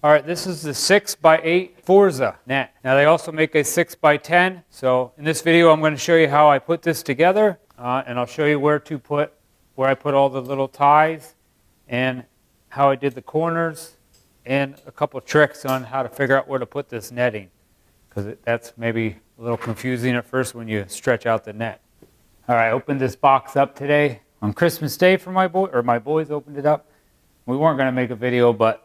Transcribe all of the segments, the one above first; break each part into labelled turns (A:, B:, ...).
A: All right, this is the 6x8 Forza net. Now they also make a 6x10. So in this video, I'm going to show you how I put this together, and I'll show you where I put all the little ties, and how I did the corners, and a couple tricks on how to figure out where to put this netting, because that's maybe a little confusing at first when you stretch out the net. All right, I opened this box up today on Christmas Day for my boys opened it up. We weren't going to make a video, but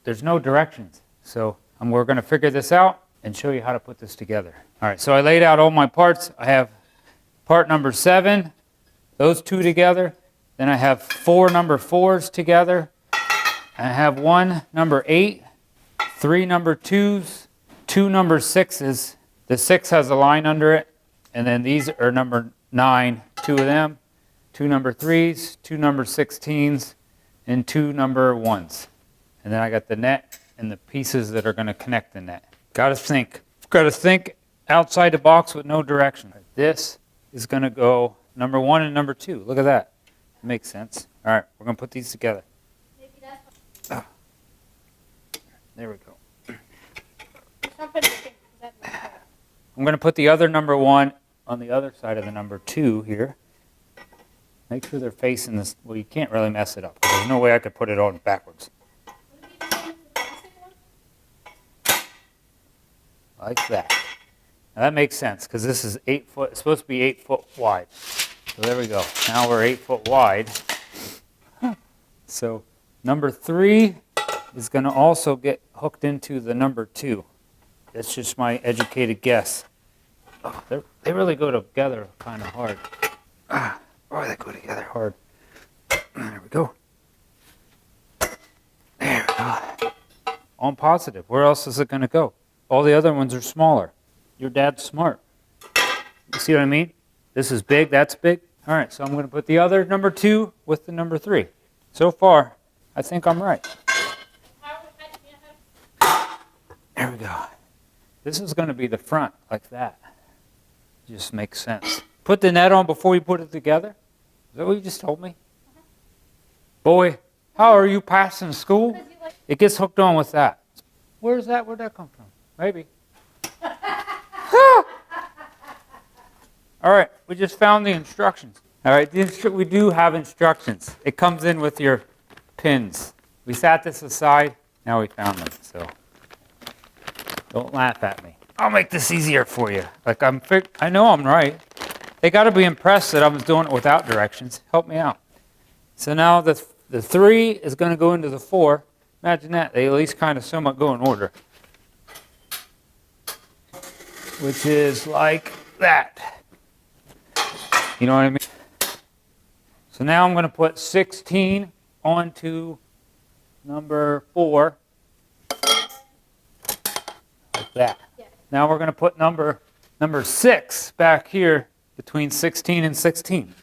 A: there's no directions. So we're going to figure this out and show you how to put this together. All right, so I laid out all my parts. I have part number 7, those two together. Then I have 4 number 4s together. I have 1 number 8, 3 number 2s, 2 number 6s. The 6 has a line under it. And then these are number 9, 2 of them. 2 number 3s, 2 number 16s, and 2 number 1s. And then I got the net and the pieces that are going to connect the net. Got to think outside the box with no direction. This is going to go number 1 and number 2. Look at that. It makes sense. All right, we're going to put these together. There we go. I'm going to put the other number 1 on the other side of the number 2 here. Make sure they're facing this. Well, you can't really mess it up, because there's no way I could put it on backwards. Like that. Now that makes sense, because this is 8 foot. It's supposed to be 8 foot wide. So there we go. Now we're 8 foot wide. So number 3 is going to also get hooked into the number 2. That's just my educated guess. Oh, they really go together kind of hard. Boy, they go together hard. There we go. There we go. On positive. Where else is it going to go? All the other ones are smaller. Your dad's smart. You see what I mean? This is big, that's big. All right, so I'm going to put the other number 2 with the number 3. So far, I think I'm right. There we go. This is going to be the front, like that. Just makes sense. Put the net on before you put it together? Is that what you just told me? Boy, how are you passing school? It gets hooked on with that. Where's that? Where'd that come from? Maybe. All right, we just found the instructions. All right, we do have instructions. It comes in with your pins. We sat this aside, now we found them, so don't laugh at me. I'll make this easier for you. Like I know I'm right. They got to be impressed that I was doing it without directions. Help me out. So now the 3 is going to go into the 4. Imagine that. They at least kind of somewhat go in order. Which is like that. You know what I mean? So now I'm going to put 16 onto number 4. Like that. Yeah. Now we're going to put number 6 back here between 16 and 16.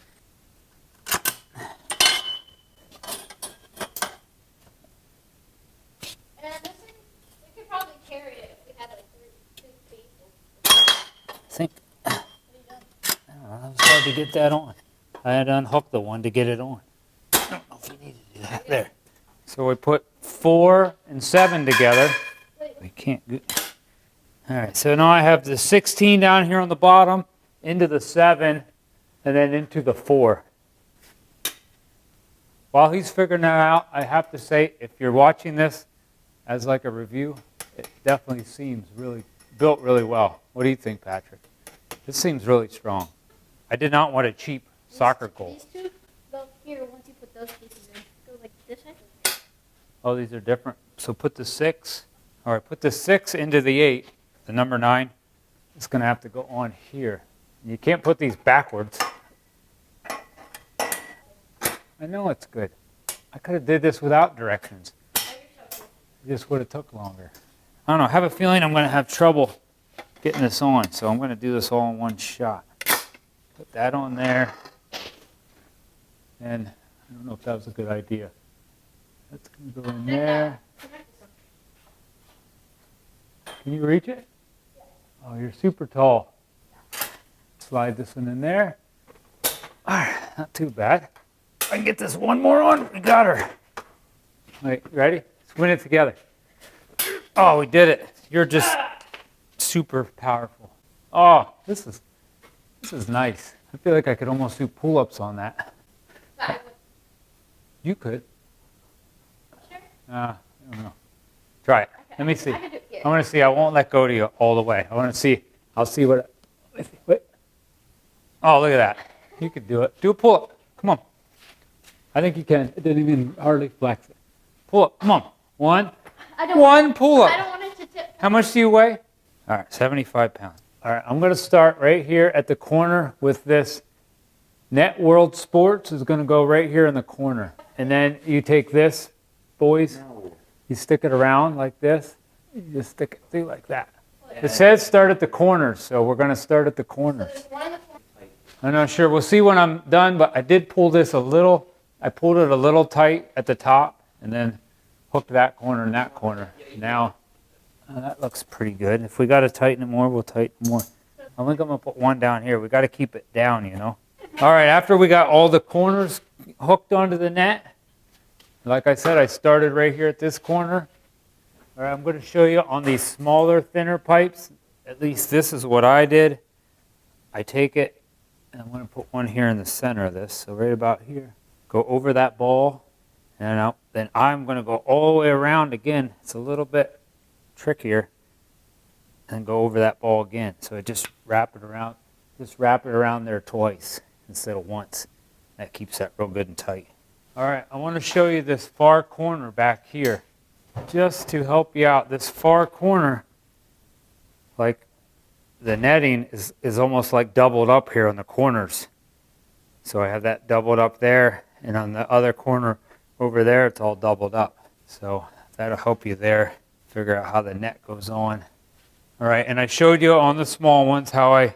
A: I think I was hard to get that on. I had to unhook the one to get it on. I don't know if you need to do that. There. So we put 4 and 7 together. We can't go. All right, so now I have the 16 down here on the bottom, into the 7, and then into the 4. While he's figuring that out, I have to say, if you're watching this as like a review, it definitely seems built really well. What do you think, Patrick? This seems really strong. I did not want a cheap soccer goal.
B: These two go here once you put those pieces in. Go like this side.
A: Oh, these are different. So put the 6. All right, put the 6 into the 8. The number 9 is going to have to go on here. You can't put these backwards. I know it's good. I could have did this without directions. It just would have took longer. I don't know. I have a feeling I'm going to have trouble getting this on, so I'm going to do this all in one shot. Put that on there. And I don't know if that was a good idea. That's going to go in there. Can you reach it? Oh, you're super tall. Slide this one in there. All right, not too bad. If I can get this one more on, we got her. Wait, ready? Let's win it together. Oh, we did it. You're just super powerful. Oh, this is nice. I feel like I could almost do pull-ups on that. You could.
B: Sure.
A: I don't know. Try it.
B: Okay,
A: Let me see.
B: I can do it here.
A: I want to see. I won't let go to you all the way. I want to see. I'll see what. Wait. Oh, look at that. You could do it. Do a pull-up. Come on. I think you can. It didn't even hardly flex it. Pull up. Come on. One pull-up.
B: I don't want it to tip.
A: How much do you weigh? All right, 75 pounds. All right, I'm going to start right here at the corner with this. Net World Sports is going to go right here in the corner. And then you take this, boys, you stick it around like this. You just stick it through like that. It says start at the corners, so we're going to start at the corners.
B: There's one in the corner.
A: I'm not sure. We'll see when I'm done, but I did pull this a little. I pulled it a little tight at the top and then hooked that corner and that corner. Now, that looks pretty good. If we got to tighten it more, we'll tighten more. I think I'm going to put one down here. We got to keep it down, you know. All right, after we got all the corners hooked onto the net, like I said, I started right here at this corner. All right, I'm going to show you on these smaller, thinner pipes. At least this is what I did. I take it, and I'm going to put one here in the center of this, so right about here. Go over that ball, and then I'm going to go all the way around again. It's a little bit trickier, and go over that ball again. So I just wrap it around there twice instead of once. That keeps that real good and tight. All right, I want to show you this far corner back here. Just to help you out, this far corner, like the netting is almost like doubled up here on the corners. So I have that doubled up there, and on the other corner over there, it's all doubled up. So that'll help you there, figure out how the net goes on. All right, and I showed you on the small ones how I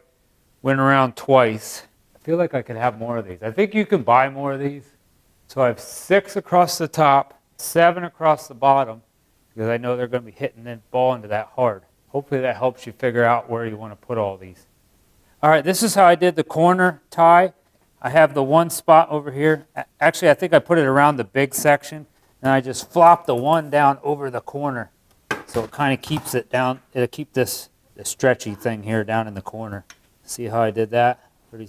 A: went around twice. I feel like I could have more of these. I think you can buy more of these. So I have 6 across the top, 7 across the bottom, because I know they're going to be hitting the ball into that hard. Hopefully that helps you figure out where you want to put all these. All right, this is how I did the corner tie. I have the one spot over here. Actually, I think I put it around the big section, and I just flop the one down over the corner. So it kind of keeps it down. It'll keep this stretchy thing here down in the corner. See how I did that? Pretty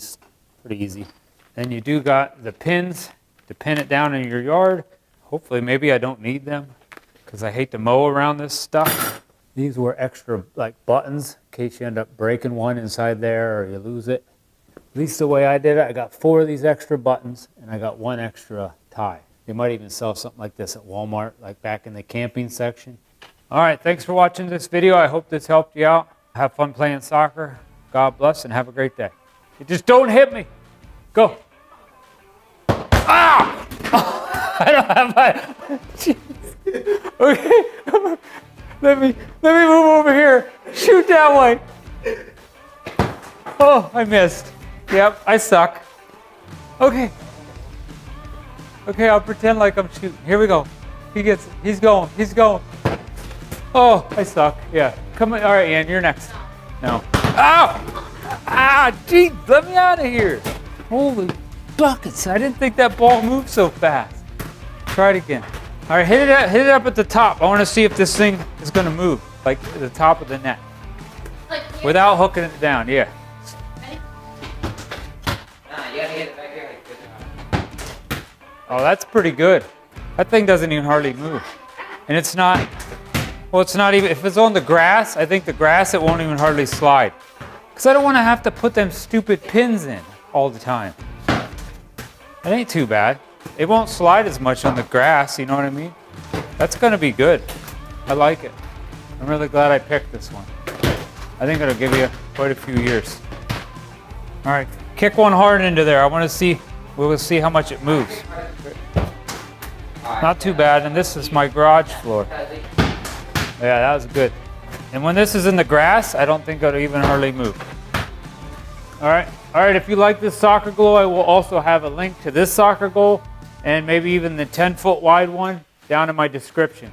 A: easy. Then you do got the pins to pin it down in your yard. Hopefully, maybe I don't need them because I hate to mow around this stuff. These were extra like buttons in case you end up breaking one inside there or you lose it. At least the way I did it, I got 4 of these extra buttons and I got 1 extra tie. They might even sell something like this at Walmart, like back in the camping section. All right, thanks for watching this video. I hope this helped you out. Have fun playing soccer. God bless and have a great day. Just don't hit me. Go. Ah! I don't have my... Jeez. Okay. Let me move over here. Shoot that way. Oh, I missed. Yep, I suck. Okay. Okay, I'll pretend like I'm shooting. Here we go. He's going. Oh, I suck. Yeah. Come on. All right, Ian, you're next. No. Ow! Ah, gee, let me out of here. Holy buckets. I didn't think that ball moved so fast. Try it again. All right, hit it up at the top. I want to see if this thing is going to move, like at the top of the net.
B: Like here.
A: Without hooking it down, yeah.
B: Ready?
C: Nah, you gotta get it back here like this.
A: Oh, that's pretty good. That thing doesn't even hardly move. And it's not, well, it's not even, if it's on the grass, I think the grass, it won't even hardly slide. Because I don't want to have to put them stupid pins in all the time. It ain't too bad. It won't slide as much on the grass, you know what I mean? That's going to be good. I like it. I'm really glad I picked this one. I think it'll give you quite a few years. All right, kick one hard into there. I want to see, we'll see how much it moves. Not too bad, and this is my garage floor. Yeah, that was good. And when this is in the grass, I don't think it'll even hardly move. All right, if you like this soccer goal, I will also have a link to this soccer goal and maybe even the 10-foot wide one down in my description.